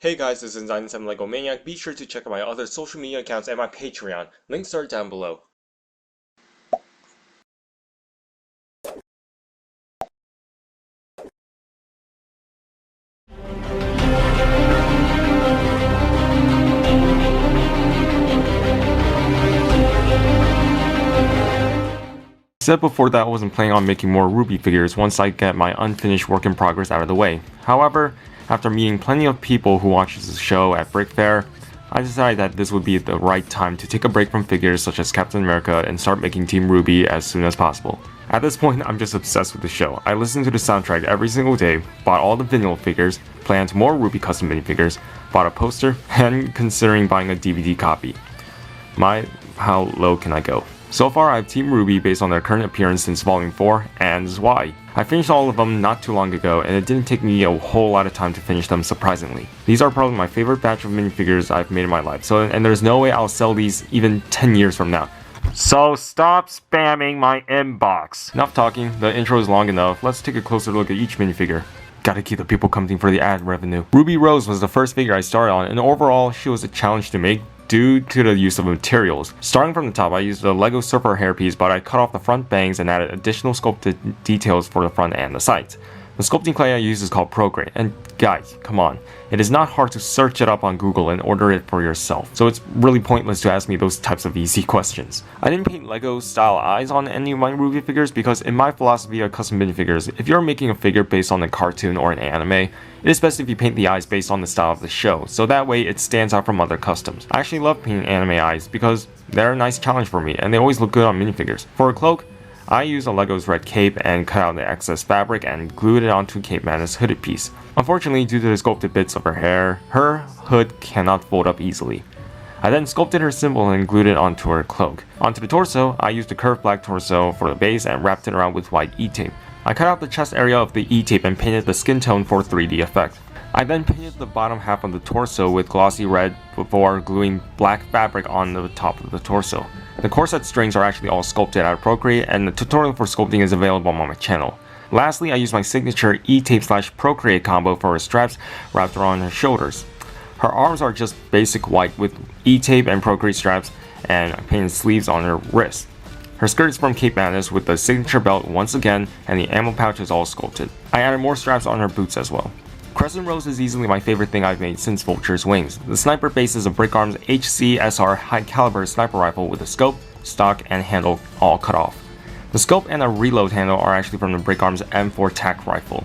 Hey guys, this is 97 Lego Maniac. Be sure to check out my other social media accounts and my Patreon. Links are down below. I said before that I wasn't planning on making more RWBY figures once I get my unfinished work in progress out of the way. However, after meeting plenty of people who watch this show at Brick Fair, I decided that this would be the right time to take a break from figures such as Captain America and start making Team RWBY as soon as possible. At this point, I'm just obsessed with the show. I listen to the soundtrack every single day, bought all the vinyl figures, planned more RWBY custom minifigures, bought a poster, and considering buying a DVD copy. How low can I go? So far, I have Team RWBY based on their current appearance since Volume 4, and this is why. I finished all of them not too long ago, and it didn't take me a whole lot of time to finish them, surprisingly. These are probably my favorite batch of minifigures I've made in my life, and there's no way I'll sell these even 10 years from now. So stop spamming my inbox. Enough talking, the intro is long enough. Let's take a closer look at each minifigure. Gotta keep the people coming for the ad revenue. Ruby Rose was the first figure I started on, and overall, she was a challenge to make due to the use of materials. Starting from the top, I used the Lego Surfer hairpiece, but I cut off the front bangs and added additional sculpted details for the front and the sides. The sculpting clay I use is called Procreate, and guys, come on, it is not hard to search it up on Google and order it for yourself, so it's really pointless to ask me those types of easy questions. I didn't paint Lego style eyes on any of my RWBY figures because in my philosophy of custom minifigures, if you're making a figure based on a cartoon or an anime, it is best if you paint the eyes based on the style of the show, so that way it stands out from other customs. I actually love painting anime eyes because they're a nice challenge for me and they always look good on minifigures. For a cloak, I used a Lego's red cape and cut out the excess fabric and glued it onto Cape Mana's hooded piece. Unfortunately, due to the sculpted bits of her hair, her hood cannot fold up easily. I then sculpted her symbol and glued it onto her cloak. Onto the torso, I used a curved black torso for the base and wrapped it around with white E-tape. I cut out the chest area of the E-tape and painted the skin tone for 3D effect. I then painted the bottom half of the torso with glossy red before gluing black fabric on the top of the torso. The corset strings are actually all sculpted out of Procreate, and the tutorial for sculpting is available on my channel. Lastly, I used my signature E-tape / Procreate combo for her straps wrapped around her shoulders. Her arms are just basic white with E-tape and Procreate straps, and I painted sleeves on her wrist. Her skirt is from Cape Mana's with the signature belt once again, and the ammo pouch is all sculpted. I added more straps on her boots as well. Crescent Rose is easily my favorite thing I've made since Vulture's Wings. The sniper base is a Brickarms HC-SR high caliber sniper rifle with a scope, stock, and handle all cut off. The scope and a reload handle are actually from the Brickarms M4 TAC rifle.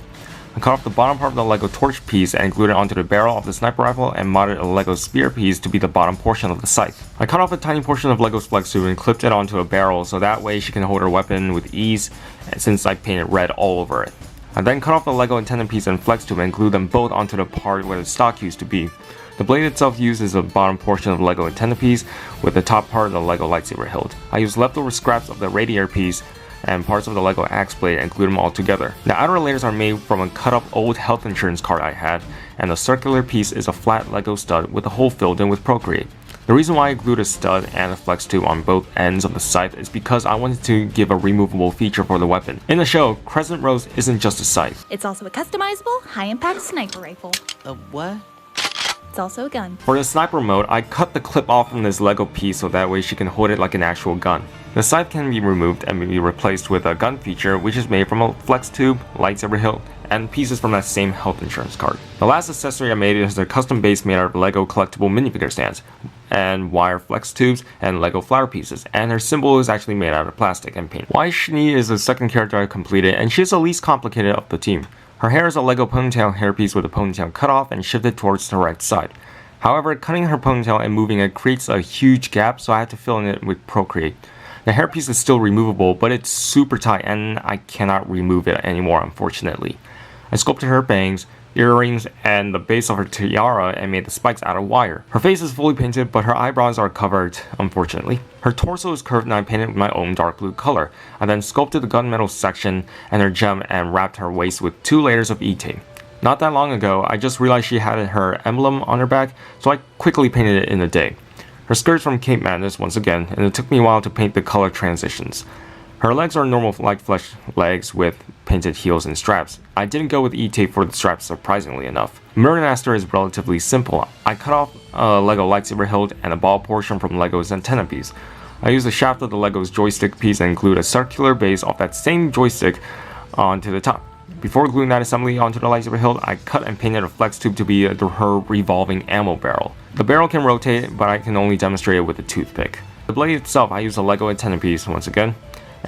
I cut off the bottom part of the Lego torch piece and glued it onto the barrel of the sniper rifle and modded a Lego spear piece to be the bottom portion of the scythe. I cut off a tiny portion of Lego's flex tube and clipped it onto a barrel so that way she can hold her weapon with ease since I painted red all over it. I then cut off the Lego antenna piece and flex tube and glued them both onto the part where the stock used to be. The blade itself uses the bottom portion of the Lego antenna piece with the top part of the Lego lightsaber hilt. I used leftover scraps of the radiator piece and parts of the Lego axe blade and glued them all together. The outer layers are made from a cut up old health insurance card I had, and the circular piece is a flat Lego stud with a hole filled in with Procreate. The reason why I glued a stud and a flex tube on both ends of the scythe is because I wanted to give a removable feature for the weapon. In the show, Crescent Rose isn't just a scythe. It's also a customizable, high-impact sniper rifle. A what? It's also a gun. For the sniper mode, I cut the clip off from this Lego piece so that way she can hold it like an actual gun. The scythe can be removed and be replaced with a gun feature which is made from a flex tube, lightsaber hilt, and pieces from that same health insurance card. The last accessory I made is a custom base made out of Lego collectible minifigure stands, and wire flex tubes, and Lego flower pieces, and her symbol is actually made out of plastic and paint. Weiss is the second character I completed, and she's the least complicated of the team. Her hair is a Lego ponytail hairpiece with a ponytail cut off and shifted towards the right side. However, cutting her ponytail and moving it creates a huge gap, so I had to fill in it with Procreate. The hairpiece is still removable, but it's super tight and I cannot remove it anymore, unfortunately. I sculpted her bangs, earrings, and the base of her tiara and made the spikes out of wire. Her face is fully painted, but her eyebrows are covered, unfortunately. Her torso is curved and I painted with my own dark blue color. I then sculpted the gunmetal section and her gem and wrapped her waist with 2 layers of E-tape. Not that long ago, I just realized she had her emblem on her back, so I quickly painted it in a day. Her skirt's from Cape Madness once again, and it took me a while to paint the color transitions. Her legs are normal like flesh legs with painted heels and straps. I didn't go with E-tape for the straps surprisingly enough. Murder Master is relatively simple. I cut off a Lego lightsaber hilt and a ball portion from Lego's antenna piece. I used the shaft of the Lego's joystick piece and glued a circular base off that same joystick onto the top. Before gluing that assembly onto the lightsaber hilt, I cut and painted a flex tube to be her revolving ammo barrel. The barrel can rotate, but I can only demonstrate it with a toothpick. The blade itself, I used a Lego antenna piece once again,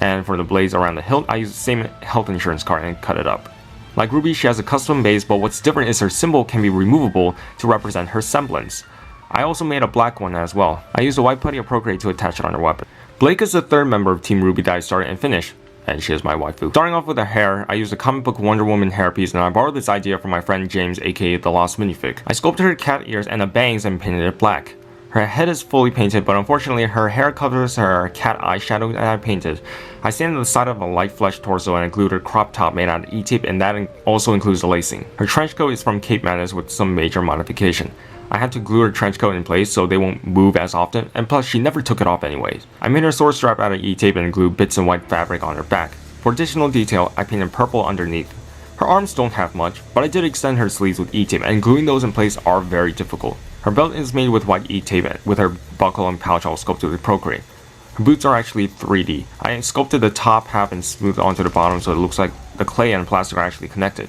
and for the blades around the hilt, I used the same health insurance card and cut it up. Like RWBY, she has a custom base, but what's different is her symbol can be removable to represent her semblance. I also made a black one as well. I used a white putty of Procreate to attach it on her weapon. Blake is the third member of Team RWBY that I started and finished, and she is my waifu. Starting off with her hair, I used a comic book Wonder Woman hairpiece, and I borrowed this idea from my friend James, aka The Lost Minifig. I sculpted her cat ears and the bangs and painted it black. Her head is fully painted, but unfortunately her hair covers her cat eyeshadow that I painted. I sanded the side of a light flesh torso and I glued her crop top made out of E-tape, and that also includes the lacing. Her trench coat is from Cape Madness with some major modification. I had to glue her trench coat in place so they won't move as often, and plus she never took it off anyways. I made her sword strap out of E-tape and glued bits of white fabric on her back. For additional detail, I painted purple underneath. Her arms don't have much, but I did extend her sleeves with E-tape, and gluing those in place are very difficult. Her belt is made with white E-tape with her buckle and pouch all sculpted with Procreate. Her boots are actually 3D. I sculpted the top half and smoothed onto the bottom so it looks like the clay and plastic are actually connected.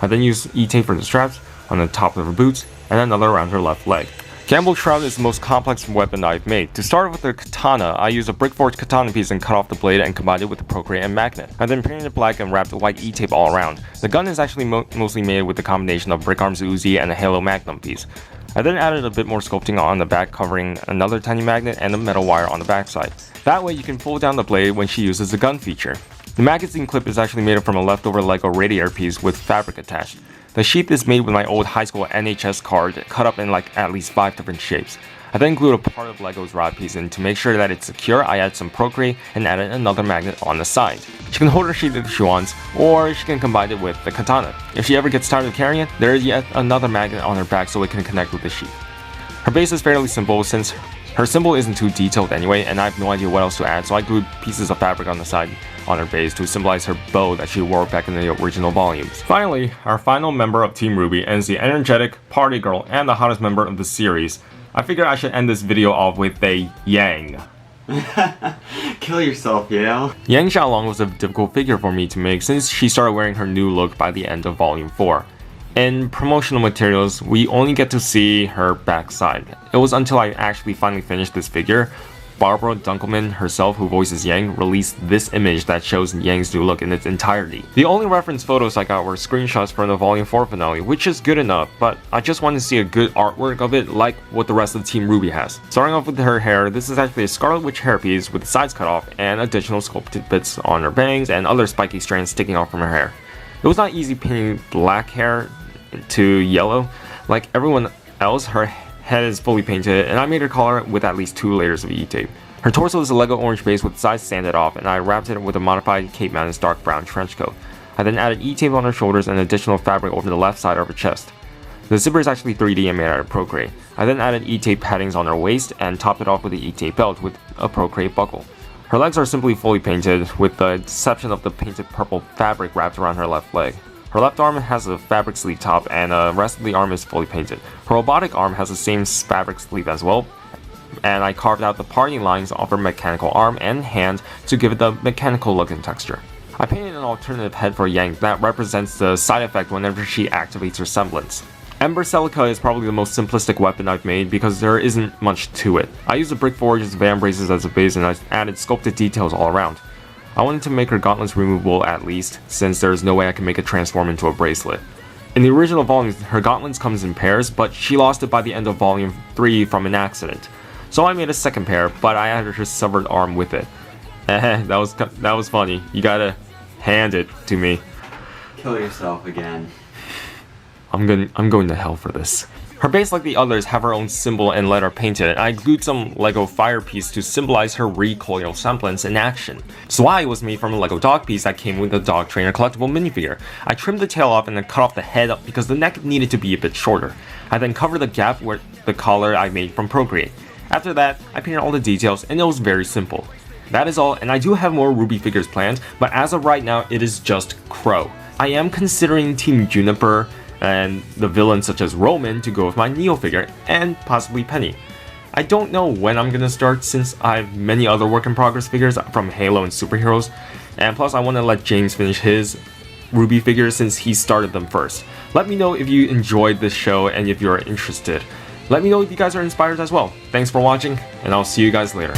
I then used E-tape for the straps on the top of her boots and another around her left leg. Gamble Shroud is the most complex weapon I've made. To start with the katana, I used a brick-forged katana piece and cut off the blade and combined it with the Procreate and magnet. I then painted it black and wrapped white E-tape all around. The gun is actually mostly made with the combination of Brick Arms Uzi and a Halo Magnum piece. I then added a bit more sculpting on the back, covering another tiny magnet and a metal wire on the backside. That way you can pull down the blade when she uses the gun feature. The magazine clip is actually made from a leftover Lego radiator piece with fabric attached. The sheath is made with my old high school NHS card cut up in like at least 5 different shapes. I then glued a part of Lego's rod piece in to make sure that it's secure. I added some Procreate and added another magnet on the side. She can hold her sheath if she wants, or she can combine it with the katana. If she ever gets tired of carrying it, there is yet another magnet on her back so it can connect with the sheath. Her base is fairly simple since her symbol isn't too detailed anyway, and I have no idea what else to add, so I glued pieces of fabric on the side on her base to symbolize her bow that she wore back in the original volumes. Finally, our final member of Team RWBY, and is the energetic, party girl, and the hottest member of the series. I figured I should end this video off with a Yang. Kill yourself, Yale. Yang Xiaolong was a difficult figure for me to make since she started wearing her new look by the end of Volume 4. In promotional materials, we only get to see her backside. It was until I actually finally finished this figure, Barbara Dunkelman herself, who voices Yang, released this image that shows Yang's new look in its entirety. The only reference photos I got were screenshots from the Volume 4 finale, which is good enough, but I just wanted to see a good artwork of it like what the rest of Team RWBY has. Starting off with her hair, this is actually a Scarlet Witch hairpiece with the sides cut off and additional sculpted bits on her bangs and other spiky strands sticking off from her hair. It was not easy painting black hair to yellow. Like everyone else, her head is fully painted, and I made her collar with at least 2 layers of E-tape. Her torso is a Lego orange base with the sides sanded off, and I wrapped it with a modified Cape Madness dark brown trench coat. I then added E-tape on her shoulders and additional fabric over the left side of her chest. The zipper is actually 3D and made out of Procreate. I then added E-tape paddings on her waist and topped it off with the E-tape belt with a Procreate buckle. Her legs are simply fully painted, with the exception of the painted purple fabric wrapped around her left leg. Her left arm has a fabric sleeve top, and the rest of the arm is fully painted. Her robotic arm has the same fabric sleeve as well, and I carved out the parting lines of her mechanical arm and hand to give it the mechanical look and texture. I painted an alternative head for Yang that represents the side effect whenever she activates her semblance. Ember Celica is probably the most simplistic weapon I've made because there isn't much to it. I used the brick forges van braces as a base, and I added sculpted details all around. I wanted to make her gauntlets removable at least, since there is no way I can make it transform into a bracelet. In the original volumes, her gauntlets comes in pairs, but she lost it by the end of Volume 3 from an accident. So I made a second pair, but I added her severed arm with it. that was funny. You gotta hand it to me. Kill yourself again. I'm going to hell for this. Her base, like the others, have her own symbol and letter painted, and I glued some Lego fire piece to symbolize her recoil semblance in action. Zwei was made from a Lego dog piece that came with the Dog Trainer collectible minifigure. I trimmed the tail off and then cut off the head up because the neck needed to be a bit shorter. I then covered the gap with the collar I made from Procreate. After that, I painted all the details, and it was very simple. That is all, and I do have more RWBY figures planned, but as of right now, it is just Crow. I am considering Team Juniper and the villains such as Roman to go with my Neo figure, and possibly Penny. I don't know when I'm gonna start since I have many other work in progress figures from Halo and superheroes, and plus I want to let James finish his RWBY figures since he started them first. Let me know if you enjoyed this show and if you're interested. Let me know if you guys are inspired as well. Thanks for watching, and I'll see you guys later.